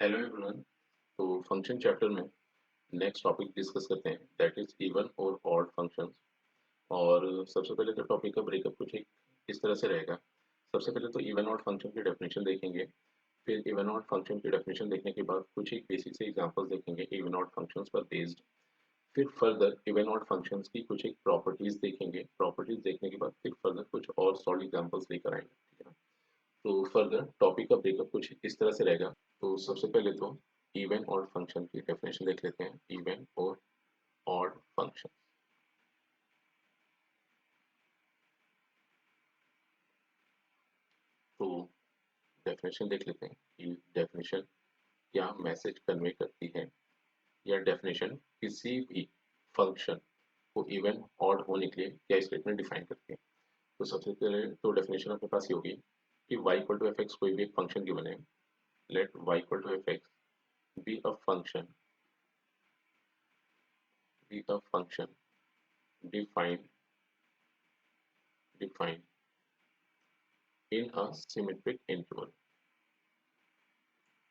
Hello everyone. तो function chapter में next topic discuss करते हैं, दैट इज इवन और ऑड फंक्शंस। और सबसे पहले तो टॉपिक का ब्रेकअप कुछ एक इस तरह से रहेगा। सबसे पहले तो इवन ऑड फंक्शन की डेफिनेशन देखेंगे, फिर इवन ऑड फंक्शन की डेफिनेशन देखने के बाद कुछ एक बेसिक से एग्जांपल्स देखेंगे इवन ऑड फंक्शंस पर बेस्ड। फिर फर्दर इवन ऑड फंक्शंस की कुछ एक प्रॉपर्टीज देखेंगे, प्रॉपर्टीज देखने के बाद फिर फर्दर कुछ और सॉलिड एग्जांपल्स लेकर आएंगे, ठीक है ना। तो फर्दर टॉपिक का ब्रेकअप कुछ इस तरह से रहेगा। तो सबसे पहले तो इवन ऑड फंक्शन की डेफिनेशन देख लेते हैं, इवन और ऑड फंक्शन। तो डेफिनेशन देख लेते हैं कि डेफिनेशन क्या मैसेज कन्वे करती है, या डेफिनेशन किसी भी फंक्शन को इवन ऑड होने के लिए क्या स्टेटमेंट डिफाइन करती है। तो सबसे पहले तो डेफिनेशन अपने पास ये होगी कि y equal to F X कोई भी एक फंक्शन गिवन है, let y equal to F X be a function, be a function defined defined in a symmetric interval,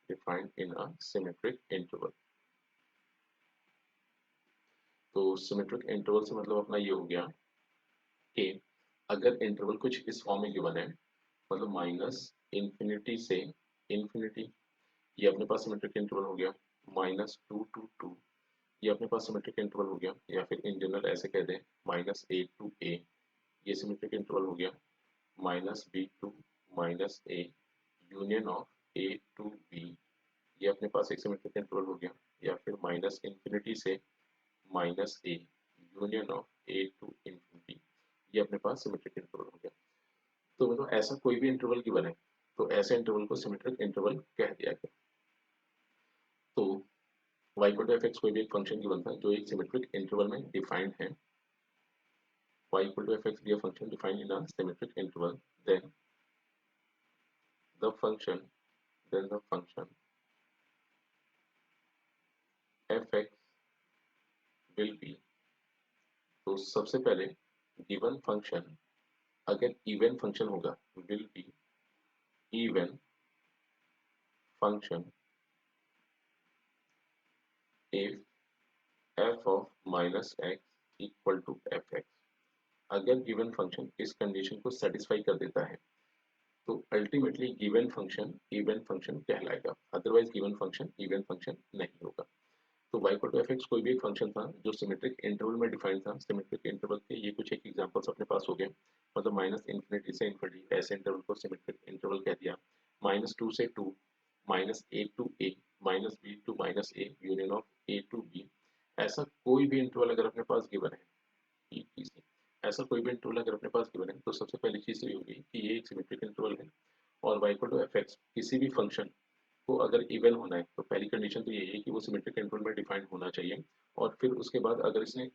defined in a symmetric interval। तो symmetric interval से मतलब अपना ये हो गया कि अगर इंटरवल कुछ इस फॉर्म में गिवन है, मतलब माइनस इंफिनिटी से इंफिनिटी, ये अपने पास सिमेट्रिक इंटरवल हो गया। माइनस टू टू टू, ये अपने पास सिमेट्रिक इंटरवल हो गया, या फिर इन जनरल ऐसे कह दें माइनस ए टू ए, ये सिमेट्रिक इंटरवल हो गया। Minus B to minus A, union of A to B, ये अपने पास एक सिमेट्रिक इंटरवल हो गया। या फिर माइनस इंफिनिटी से minus A, union of A to infinity, ये अपने पास सिमेट्रिक इंटरवल हो गया। तो मतलब ऐसा कोई भी इंटरवल गिवन है तो ऐसे इंटरवल को सिमेट्रिक इंटरवल कह दिया गया। तो y equal to F X कोई भी एक फंक्शन गिवन था जो एक सिमेट्रिक इंटरवल में डिफाइंड है। y equal to F X be a function defined in a symmetric interval, then the function then the function fx will be। तो सबसे पहले गिवन फंक्शन अगर इवन फंक्शन होगा will be even function if f of minus x equal to F X. अगर given function इस condition को satisfy कर देता है तो ultimately given function even function कहलाएगा, otherwise given function even function नहीं होगा। तो y equal to F X कोई भी एक फंक्शन था जो सिमेट्रिक इंटरवल में डिफाइंड था। सिमेट्रिक इंटरवल के ये कुछ एक एग्जांपल्स अपने पास हो गए, मतलब माइनस इन्फिनिटी से इन्फिनिटी ऐसे इंटरवल को सिमेट्रिक इंटरवल कह दिया। माइनस टू से two, minus a to a, minus B to minus A, union of A to b, ऐसा कोई भी इंटरवल अगर अपने पास गिवन है, EPC, ऐसा कोई भी इंटरवल अगर अपने पास गिवन है तो सबसे पहली चीज ये होगी कि ये एक सिमेट्रिक इंटरवल है। और y equal to F x किसी भी फंक्शन को अगर इवन होना है तो पहली कंडीशन तो यही है कि वो सिमेट्रिक इंटरवल में डिफाइंड होना चाहिए। और फिर उसके बाद अगर इसने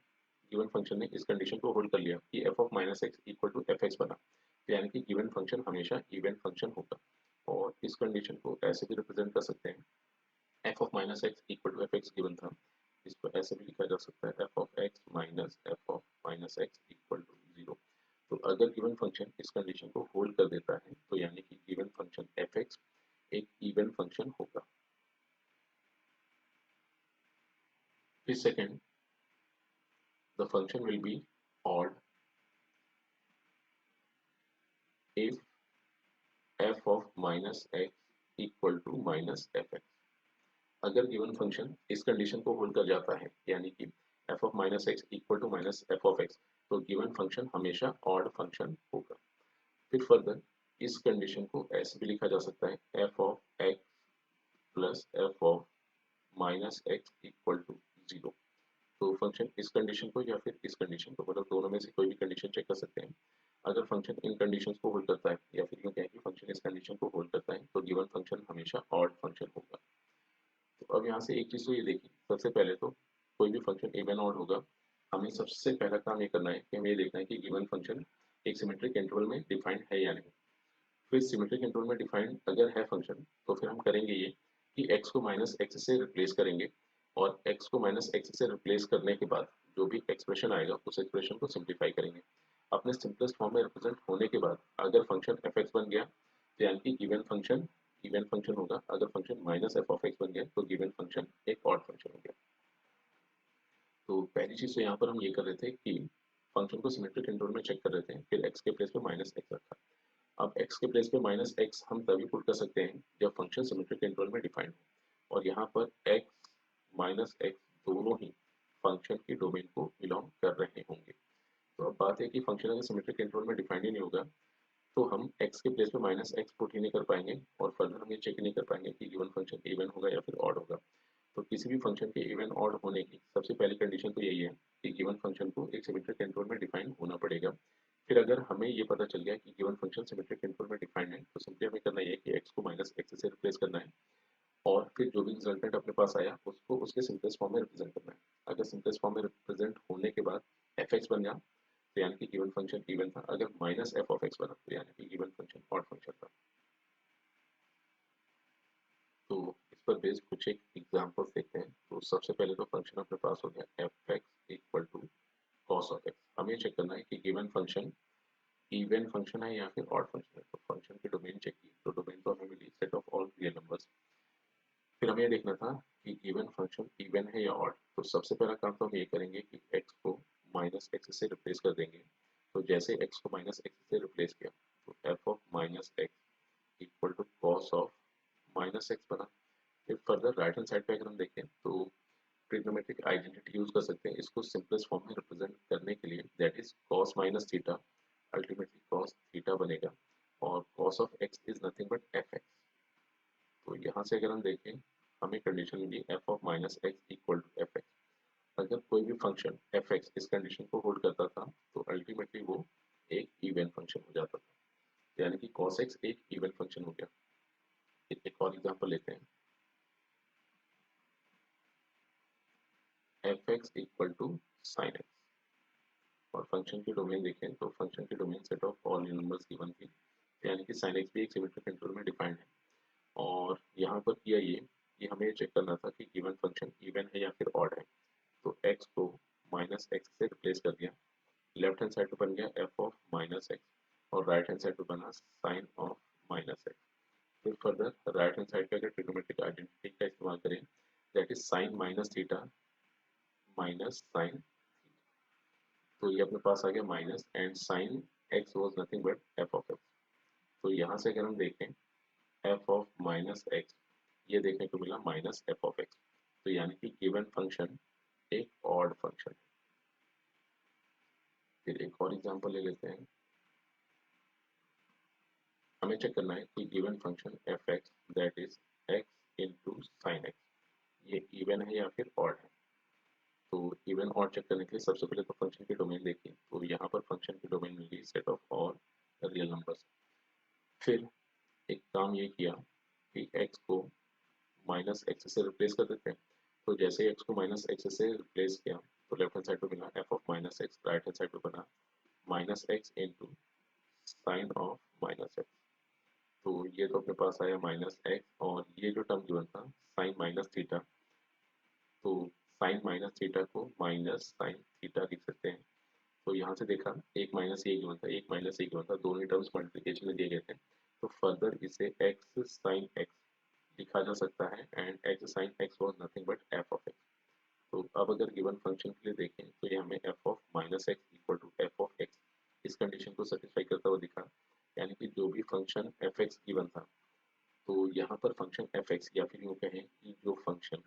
गिवन फंक्शन ने इस कंडीशन को होल्ड कर लिया कि f of minus x equal to F x बना, तो यानी कि गिवन फंक्शन हमेशा इवन फंक्शन होगा। और इस कंडीशन को ऐसे भी रिप्रेजेंट कर सकते हैं, f of minus x equal to F x given था, इसको ऐसे भी लिखा जा सकता है f of x minus f of minus x equal to zero. तो अगर गिवन फंक्शन इस कंडीशन को होल्ड कर देता है तो यानी कि गिवन फंक्शन एफ एक्स एक इवन फंक्शन होगा। फिर second, the function will be odd if f of minus x equal to minus fx। अगर गिवन फंक्शन इस कंडीशन को होल्ड कर जाता है यानी कि f of minus x equal to minus f of x, तो गिवन फंक्शन हमेशा ऑड फंक्शन होगा। फिर फर्दर इस कंडीशन को ऐसे भी लिखा जा सकता है f of x plus f of minus x equal to zero. तो फंक्शन इस कंडीशन को या फिर इस कंडीशन को, मतलब दोनों में से कोई भी कंडीशन चेक कर सकते हैं। अगर फंक्शन इन कंडीशंस को होल्ड करता है या फिर यूं कहें कि फंक्शन इस कंडीशन को होल्ड करता है तो गिवन फंक्शन हमेशा ऑड फंक्शन होगा। तो अब यहाँ से एक चीज तो ये देखिए, सबसे पहले तो कोई भी फंक्शन इवन ऑड होगा, हमें सबसे पहला काम ये करना है कि हमें ये देखना है कि गिवन फंक्शन एक सिमेट्रिक इंटरवल में डिफाइंड है या नहीं। फिर सिमेट्रिक इंटरवल में डिफाइंड अगर है फंक्शन तो फिर हम करेंगे ये कि x को माइनस एक्स से रिप्लेस करेंगे, और x को माइनस एक्स से रिप्लेस करने के बाद जो भी एक्सप्रेशन आएगा उस एक्सप्रेशन को सिंप्लीफाई करेंगे। अपने सिंपलेस्ट फॉर्म में रिप्रेजेंट होने के बाद अगर फंक्शन एफ एक्स बन गया तो यानी कि गिवन फंक्शन इवन फंक्शन होगा। अगर function minus f of x बन गया तो गिवन फंक्शन एक ऑड फंक्शन हो गया। तो पहली चीज तो यहाँ पर हम ये कर रहे थे कि फंक्शन को सिमेट्रिक इंटरवल में चेक कर रहे थे, फिर एक्स के प्लेस पे माइनस एक्स रखा। अब x के प्लेस पे माइनस एक्स हम तभी पुट कर सकते हैं जब फंक्शन सिमेट्रिक इंटरवल में डिफाइंड हो, और यहाँ पर x माइनस एक्स दोनों ही फंक्शन की डोमेन को बिलोंग कर रहे होंगे। तो अब बात है कि फंक्शन अगर सिमेट्रिक इंटरवल में डिफाइंड ही नहीं होगा तो हम x के प्लेस पे माइनस एक्स पुट ही नहीं कर पाएंगे, और फर्दर हम ये चेक नहीं कर पाएंगे कि गिवन फंक्शन इवन होगा या फिर ऑड होगा। तो किसी भी फंक्शन के इवन ऑड होने की सबसे पहली कंडीशन तो यही है कि गिवन फंक्शन को एक सिमेट्रिक इंटरवल में डिफाइन होना पड़ेगा। फिर अगर हमें ये पता चल गया कि गिवन फंक्शन सिमेट्रिक इंटरवल में डिफाइंड है तो सिंपली हमें करना है कि x को माइनस एक्स से रिप्लेस करना है, और फिर जो भी रिजल्टेंट अपने पास आया उसको उसके सिंपलेस्ट फॉर्म में रिप्रेजेंट करना है। अगर सिंपलेस्ट फॉर्म में रिप्रेजेंट होने के बाद एफ एक्स बन गया तो यानी कि गिवन फंक्शन इवन था। अगर माइनस एफ ऑफ एक्स बना तो यानी कि गिवन फंक्शन ऑड फंक्शन था। तो इस पर बेस्ड कुछ एक एग्जांपल्स देखते हैं। तो सबसे पहले तो फंक्शन अपने पास हो गया f x equal to cos of x. हमें चेक करना है कि गिवन फंक्शन इवन फंक्शन है या फिर ऑड फंक्शन है। तो फंक्शन की डोमेन चेक की, तो डोमेन तो हमें मिली set of all real numbers. फिर हमें ये देखना था कि गिवन फंक्शन इवन है या ऑड। तो सबसे पहला काम तो हम ये करेंगे कि x को माइनस एक्स से रिप्लेस कर देंगे। तो जैसे x को माइनस एक्स से रिप्लेस किया तो f of minus x equal to cos of minus x बना। फिर फर्दर राइट हैंड साइड पे अगर हम देखें तो ट्रिग्नोमेट्रिक आइडेंटिटी यूज कर सकते हैं इसको सिंपलेस्ट फॉर्म में रिप्रेजेंट करने के लिए, that is cos minus theta, ultimately cos theta बनेगा, और cos of x is nothing but fx। तो यहाँ से अगर हम देखें हमें कंडीशन मिली f of minus x equal to fx। अगर कोई भी फंक्शन fx इस कंडीशन को होल्ड करता था तो अल्टीमेटली वो एक इवन फंक्शन हो जाता था, यानी कि cos x एक इवन फंक्शन हो गया। एक और एग्जांपल लेते हैं, fx equal to sin x, और फंक्शन की डोमेन देखें तो फंक्शन की domain set of all numbers given थी, यानी कि sin x भी एक सिमेट्रिक इंटरवल में डिफाइंड है। और यहाँ पर किया ये कि हमें चेक करना था कि गिवन फंक्शन इवन है या फिर ऑड है। तो x को माइनस एक्स से रिप्लेस कर दिया, लेफ्ट हैंड साइड पे बन गया f ऑफ माइनस एक्स, और राइट हैंड साइड पे बना साइन ऑफ माइनस एक्स। फिर फर्दर राइट हैंड साइड पे अगर ट्रिग्नोमेट्रिक आइडेंटिटी का इस्तेमाल करें, that is sine minus theta minus sine, तो ये अपने पास आ गया minus, and sine x was nothing but f of x. तो यहाँ से अगर हम देखें एफ ऑफ माइनस एक्स, ये देखने को मिला माइनस एफ ऑफ एक्स। तो यानी कि गिवन फंक्शन एक ऑड फंक्शन है। फिर एक और एग्जांपल ले लेते हैं। हमें चेक करना है कि given function f x that is x into sine x, ये इवन है या फिर ऑड है। तो इवन ऑड चेक करने के लिए सबसे पहले तो फंक्शन की डोमेन देखिए, तो यहाँ पर फंक्शन की डोमेन मिली set of all real numbers. फिर एक काम ये किया कि x को माइनस एक्स से रिप्लेस कर देते हैं। तो जैसे x को माइनस एक्स से रिप्लेस किया तो लेफ्ट हैंड साइड पे मिला f of minus x, right hand side पे बना minus x into sine of minus x. तो ये तो अपने पास आया माइनस एक्स, और ये जो टर्म गिवन था साइन माइनस थीटा, तो साइन माइनस थीटा को माइनस साइन थीटा लिख सकते हैं। तो यहाँ से देखा एक माइनस एक गिवन था, एक माइनस एक गिवन था, दोनों टर्म्स मल्टीप्लिकेशन में दिए गए थे। तो फर्दर इसे x साइन x लिखा जा सकता है, and x sine x was nothing but f of x। तो अब अगर गिवन फंक्शन के लिए देखें तो ये हमें f of minus x equal to f of x इस कंडीशन को सेटिस्फाई करता हुआ दिखा, यानी कि जो भी फंक्शन fx गिवन था तो यहाँ पर फंक्शन fx, या फिर यूँ कहें कि जो function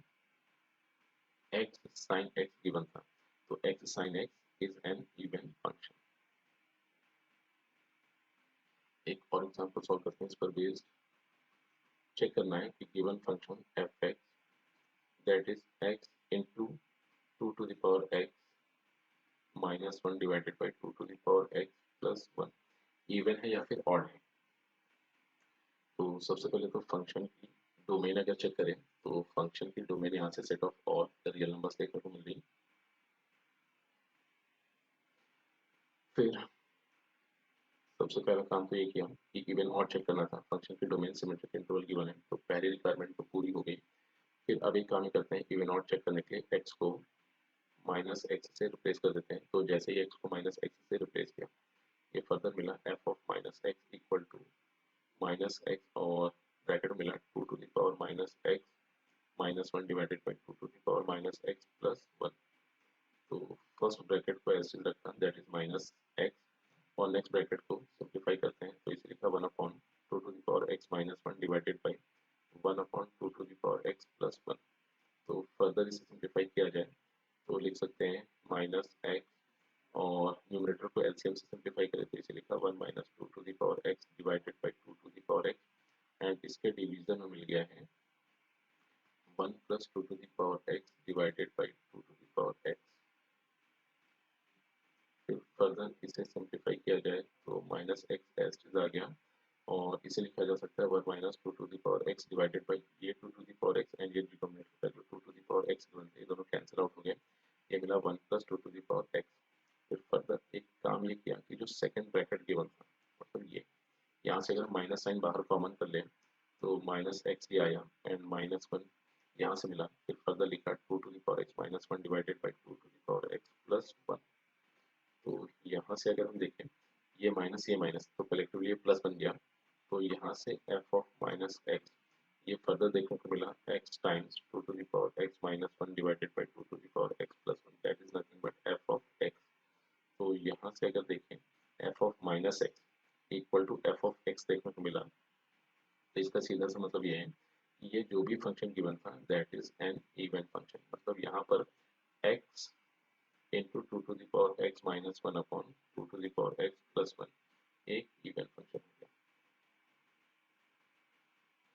x sin x given था तो x sin x is an even function. एक और एग्जांपल सॉल्व करते हैं। इस पर बेस्ड चेक करना है कि given function fx that is x into 2 to the power x minus 1 divided by 2 to the power x plus 1 even है या फिर ऑड है। तो सबसे पहले तो फंक्शन की डोमेन अगर चेक करें तो फंक्शन की डोमेन यहाँ से set of all real numbers देखने को मिल रही। फिर सबसे पहला काम तो ये किया कि इवन ऑड चेक करना था, फंक्शन की डोमेन सिमेट्रिक इंटरवल गिवन है तो पहली रिक्वायरमेंट तो पूरी हो गई। फिर अब एक काम ही करते हैं, इवन ऑड चेक करने के लिए x को माइनस एक्स से रिप्लेस कर देते हैं। तो जैसे ही x को माइनस एक्स से रिप्लेस किया ये फर्दर मिला f of minus x equal to minus x, और ब्रैकेट में मिला minus one divided by two to the power minus x plus one. तो फर्स्ट ब्रैकेट को ऐसे रखना, दैट इज माइनस एक्स, और नेक्स्ट ब्रैकेट को सिंप्लीफाई करते हैं तो इसे लिखा one upon two to the power x minus one divided by one upon two to the power x plus one. तो फर्दर इसे सिंप्लीफाई किया जाए तो लिख सकते हैं माइनस एक्स, और न्यूमरेटर को एलसीएम से सिंप्लीफाई करें तो इसे लिखा one minus two to the power x divided by two to the power x, and इसके डिवीजन में मिल गया है one plus two to the power x divided by two to the power x. फिर फर्दर इसे simplify किया जाए तो minus x as it is आ गया, और इसे लिखा जा सकता है one minus two to the power x divided by ये two to the power x, and ये डिनोमिनेटर जो two to the power x बनते हैं दोनों कैंसिल आउट हो गए, ये मिला one plus two to the power x. फिर फर्दर एक काम ये किया कि जो सेकंड ब्रैकेट गिवन था, मतलब ये यहाँ से अगर माइनस साइन बाहर कॉमन कर ले तो माइनस एक्स ही आया, एंड माइनस वन यहाँ से मिला, फिर फर्दर लिखा two to the power x minus one divided by two to the power x plus one. तो यहाँ से अगर हम देखें ये माइनस तो कलेक्टिवली ये प्लस बन गया, तो यहाँ से एफ ऑफ माइनस एक्स ये फर्दर देखने को मिला x times two to the power x minus one divided by two to the power x plus one, that is nothing but f of x. तो यहाँ से अगर देखें f of minus x equal to f of x देखने को मिला, तो इसका सीधा सा मतलब ये है ये जो भी फंक्शन गिवन था that is an even function, मतलब यहाँ पर x into 2 to the power x minus 1 upon 2 to the power x plus 1